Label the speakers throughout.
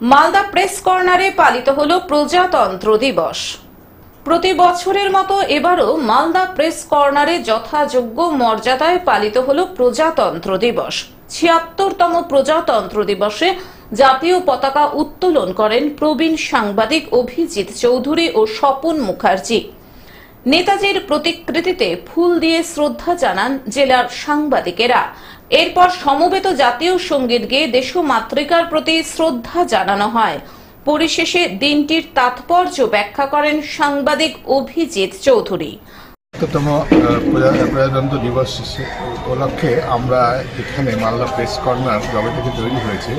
Speaker 1: Malda press কর্নারে পালিত হলো প্রজাতন্ত্র দিবস। প্রতি বছরের মতো এবারও মালদা প্রেস কর্নারে যথাযোগ্য মর্যাদায় পালিত হলো প্রজাতন্ত্র দিবস। ৭৬তম প্রজাতন্ত্র দিবসে জাতীয় পতাকা উত্তোলন করেন প্রবীণ সাংবাদিক অভিজিৎ চৌধুরী ও স্বপন মুখার্জি। নেতাজির প্রতিকৃতিতে ফুল দিয়ে শ্রদ্ধা জানান জেলার সাংবাদিকেরা। এরপর সমবেত জাতীয় সঙ্গীত গেয়ে দেশমাতৃকার প্রতি শ্রদ্ধা জানানো হয়। পরিশেষে দিনটির তাৎপর্য ব্যাখ্যা করেন সাংবাদিক অভিজিৎ চৌধুরী।
Speaker 2: ৭৬তম প্রজাতন্ত্র দিবস উপলক্ষে আমরা এখানে মালদা প্রেস কর্নার যবে থেকে তৈরি হয়েছে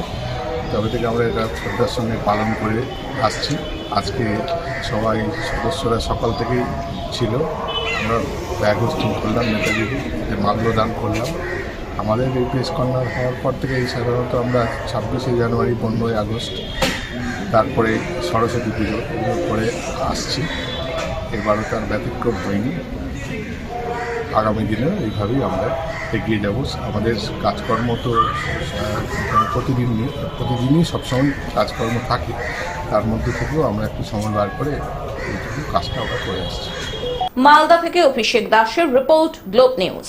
Speaker 2: তবে থেকে আমরা এটা শ্রদ্ধার সঙ্গে পালন করে আসছি। আজকে সবাই সদস্যরা সকাল থেকেই ছিল, আমরা ব্যাগ হোস্টিং করলাম, নেতাজিকে মাল্যদান করলাম। আমাদের এই প্রেস কর্নার হওয়ার পর থেকেই সাধারণত আমরা ২৬শে জানুয়ারি, ১৫ই আগস্ট, তারপরে সরস্বতী পুজো এগুলো করে আসছি। এবারও তার ব্যতিক্রম হয়নি। আগামী দিনেও এইভাবেই আমরা এগিয়ে যাব। আমাদের কাজকর্ম তো প্রতিদিনই সবসময় কাজকর্ম থাকে, তার মধ্যে থেকেও আমরা একটু সময় বার করে এইটুকু কাজটা আমরা করে আসছি।
Speaker 1: মালদা থেকে অভিষেক দাসের রিপোর্ট, গ্লোব নিউজ।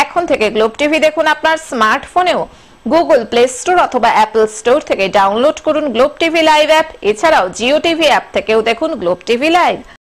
Speaker 1: এখন থেকে গ্লোব টিভি দেখুন আপনার স্মার্টফোনেও। গুগল প্লে স্টোর অথবা অ্যাপল স্টোর থেকে ডাউনলোড করুন গ্লোব টিভি লাইভ অ্যাপ। এছাড়াও জিও টিভি অ্যাপ থেকেও দেখুন গ্লোব টিভি লাইভ।